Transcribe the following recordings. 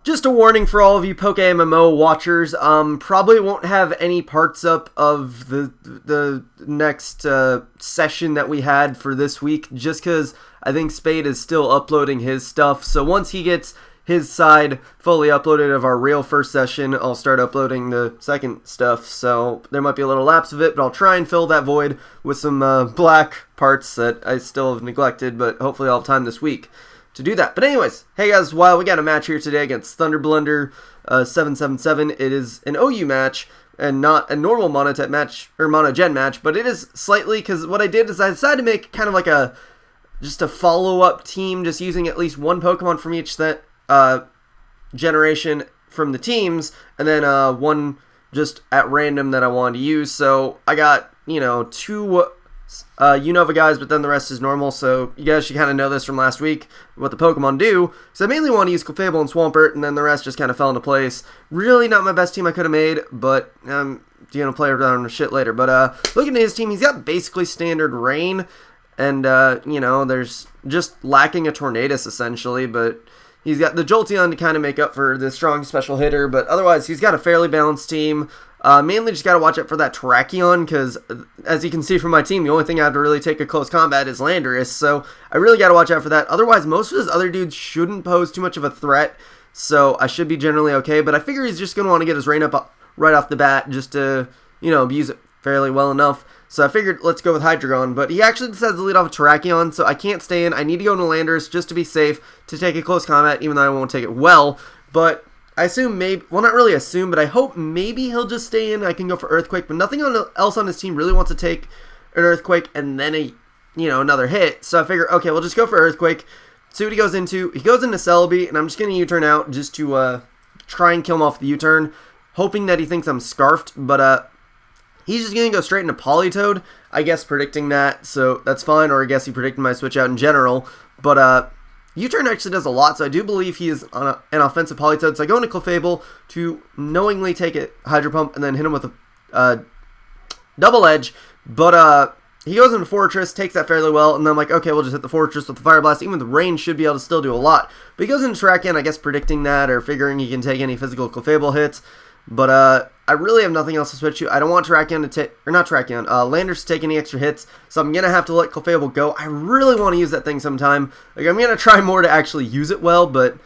Just a warning for all of you Poke MMO watchers, probably won't have any parts up of the next session that we had for this week, just because I think Spade is still uploading his stuff. So once he gets his side fully uploaded of our real first session, I'll start uploading the second stuff. So there might be a little lapse of it, but I'll try and fill that void with some black parts that I still have neglected, but hopefully I'll have time this week to do that. But anyways, hey guys, while we got a match here today against Thunderblunder777. It is an OU match and not a normal monotype match or monogen match, but it is slightly, because what I did is I decided to make kind of like just a follow-up team, just using at least one Pokemon from each generation from the teams, and then one just at random that I wanted to use. So I got, two Unova guys, but then the rest is normal, so you guys should kind of know this from last week, what the Pokemon do. So I mainly want to use Clefable and Swampert, and then the rest just kind of fell into place. Really not my best team I could have made, but I'm going to play around with shit later. But looking at his team, he's got basically standard Rain, and, there's just lacking a Tornadus, essentially, but he's got the Jolteon to kind of make up for the strong special hitter, but otherwise he's got a fairly balanced team. Mainly just got to watch out for that Terrakion, because as you can see from my team, the only thing I have to really take a close combat is Landorus, so I really got to watch out for that. Otherwise, most of his other dudes shouldn't pose too much of a threat, so I should be generally okay, but I figure he's just going to want to get his Rain up right off the bat, just to, abuse it fairly well enough. So I figured let's go with Hydreigon, but he actually decides to lead off with Terrakion, so I can't stay in. I need to go into Landorus just to be safe, to take a close combat, even though I won't take it well. But I assume well, not really assume, but I hope maybe he'll just stay in. I can go for Earthquake, but nothing else on his team really wants to take an Earthquake and then another hit. So I figure, okay, we'll just go for Earthquake, see what he goes into. He goes into Celebi, and I'm just going to U-turn out just to try and kill him off the U-turn, hoping that he thinks I'm Scarfed, but he's just going to go straight into Politoed, I guess, predicting that, so that's fine, or I guess he predicted my switch out in general, but U-turn actually does a lot, so I do believe he is on an offensive Politoed, so I go into Clefable to knowingly take it Hydro Pump and then hit him with a Double Edge, but he goes into Fortress, takes that fairly well, and then I'm like, okay, we'll just hit the Fortress with the Fire Blast. Even with the Rain, should be able to still do a lot, but he goes into Terrakion, I guess predicting that, or figuring he can take any physical Clefable hits. But I really have nothing else to switch to. I don't want Terrakion to take, or not Terrakion, Landorus to take any extra hits, so I'm going to have to let Clefable go. I really want to use that thing sometime. Like, I'm going to try more to actually use it well, but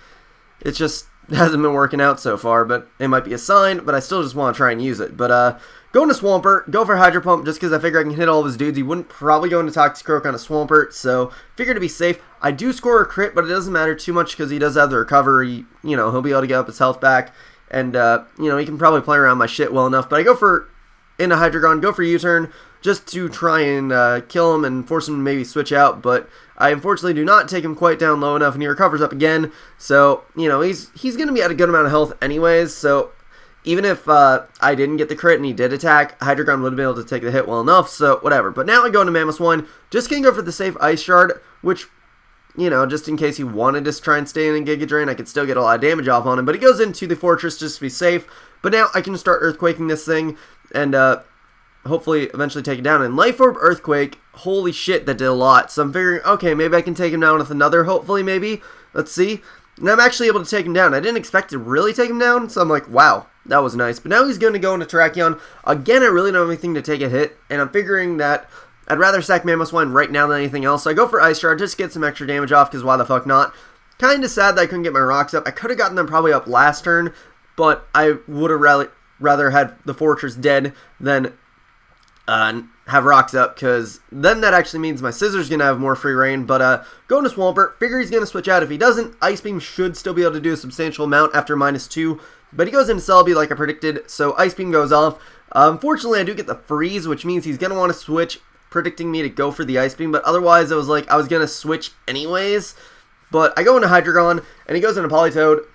it just hasn't been working out so far. But it might be a sign, but I still just want to try and use it. But go into Swampert, go for Hydro Pump, just because I figure I can hit all of his dudes. He wouldn't probably go into Toxicroak on a Swampert, so figure to be safe. I do score a crit, but it doesn't matter too much because he does have the recovery. He'll be able to get up his health back. And, he can probably play around my shit well enough. But I go for, into Hydreigon, go for U-turn, just to try and kill him and force him to maybe switch out. But I unfortunately do not take him quite down low enough, and he recovers up again. So, he's going to be at a good amount of health anyways. So, even if I didn't get the crit and he did attack, Hydreigon would have been able to take the hit well enough. So, whatever. But now I go into Mammoth just going to go for the safe Ice Shard, which, just in case he wanted to try and stay in Giga Drain, I could still get a lot of damage off on him. But he goes into the Fortress just to be safe. But now I can start Earthquaking this thing and hopefully eventually take it down. And Life Orb Earthquake, holy shit, that did a lot. So I'm figuring, okay, maybe I can take him down with another, hopefully, maybe. Let's see. And I'm actually able to take him down. I didn't expect to really take him down, so I'm like, wow, that was nice. But now he's going to go into Terrakion. Again, I really don't have anything to take a hit, and I'm figuring that I'd rather sack Mammothswine right now than anything else, so I go for Ice Shard just to get some extra damage off, because why the fuck not? Kinda sad that I couldn't get my rocks up. I could have gotten them probably up last turn, but I would have rather had the Fortress dead than have rocks up, because then that actually means my Scissor's going to have more free reign. But going to Swampert, figure he's going to switch out. If he doesn't, Ice Beam should still be able to do a substantial amount after -2, but he goes into Celebi like I predicted, so Ice Beam goes off. Unfortunately, I do get the Freeze, which means he's going to want to switch, predicting me to go for the Ice Beam, but otherwise I was like, I was going to switch anyways. But I go into Hydreigon, and he goes into Politoed,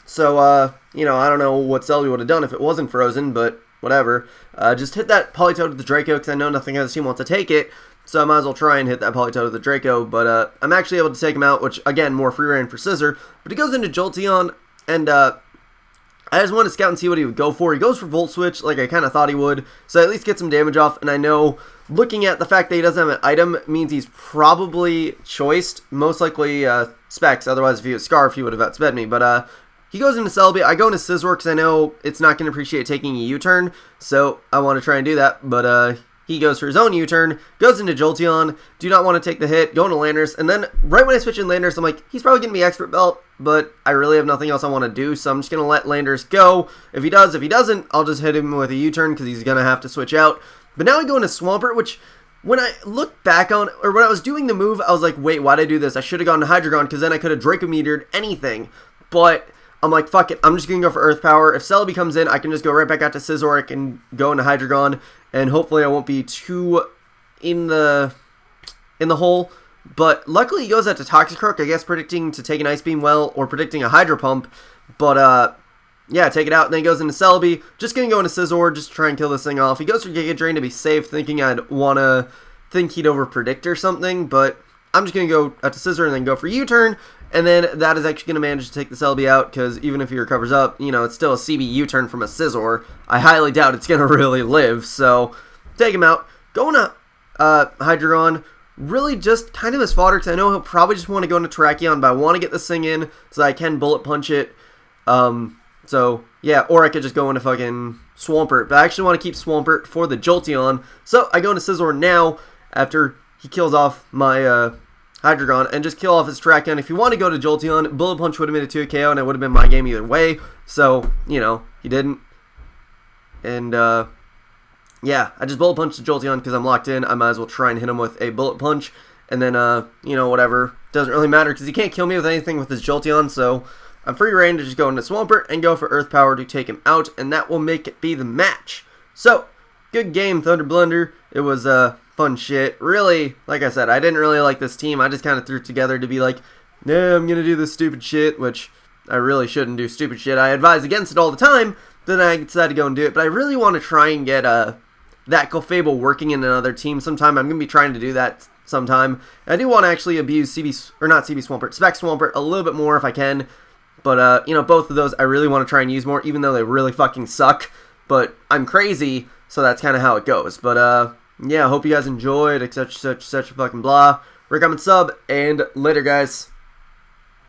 so, I don't know what Celebi would have done if it wasn't frozen, but whatever. Just hit that Politoed with the Draco, because I know nothing else team wants to take it, so I might as well try and hit that Politoed with the Draco, but I'm actually able to take him out, which, again, more free reign for Scissor, but he goes into Jolteon, and, I just wanted to scout and see what he would go for. He goes for Volt Switch, like I kind of thought he would, so at least get some damage off, and I know, looking at the fact that he doesn't have an item, means he's probably choiced, most likely Specs, otherwise if he was Scarf, he would have outsped me, but he goes into Celebi. I go into Scizor because I know it's not going to appreciate taking a U-turn, so I want to try and do that. But he goes for his own U-turn, goes into Jolteon, do not want to take the hit, go into Landers, and then right when I switch in Landers, I'm like, he's probably going to be Expert Belt, but I really have nothing else I want to do, so I'm just going to let Landers go. If he does, if he doesn't, I'll just hit him with a U-turn because he's going to have to switch out. But now I go into Swampert, which when I look back on, or when I was doing the move, I was like, wait, why'd I do this? I should have gone to Hydreigon because then I could have Draco Meteored anything, but I'm like, fuck it, I'm just going to go for Earth Power. If Celebi comes in, I can just go right back out to Scizoric and go into Hydreigon, and hopefully I won't be too in the hole. But luckily he goes out to Toxicroak, I guess predicting to take an Ice Beam well, or predicting a Hydro Pump. But, yeah, take it out, and then he goes into Celebi. Just going to go into Scizor, just to try and kill this thing off. He goes for Giga Drain to be safe, thinking I'd want to think he'd over-predict or something, but I'm just going to go out to Scizor and then go for U-turn. And then that is actually going to manage to take the Celebi out, because even if he recovers up, you know, it's still a CB U-turn from a Scizor. I highly doubt it's going to really live, so take him out. Going to Hydreigon, really just kind of as fodder, because I know he'll probably just want to go into Terrakion, but I want to get this thing in so I can Bullet Punch it. So, yeah, or I could just go into fucking Swampert, but I actually want to keep Swampert for the Jolteon. So I go into Scizor now, after he kills off my Hydreigon, and just kill off his Terrakion. If you want to go to Jolteon, Bullet Punch would have made it to a KO, and it would have been my game either way. So, you know, he didn't. And, yeah, I just Bullet Punched the Jolteon because I'm locked in. I might as well try and hit him with a Bullet Punch. And then, you know, whatever. Doesn't really matter because he can't kill me with anything with his Jolteon, so I'm free reign to just go into Swampert and go for Earth Power to take him out, and that will make it be the match. So, good game, Thunderblunder. It was, fun shit. Really, like I said, I didn't really like this team. I just kind of threw it together to be like, nah, I'm gonna do this stupid shit, which I really shouldn't do stupid shit. I advise against it all the time, then I decided to go and do it. But I really want to try and get that Clefable working in another team sometime. I'm gonna be trying to do that sometime. I do want to actually abuse Spec Swampert a little bit more if I can. But you know, both of those I really want to try and use more, even though they really fucking suck. But I'm crazy, so that's kind of how it goes. But yeah, I hope you guys enjoyed, etc, etc, etc, fucking blah. Recommend sub, and later, guys.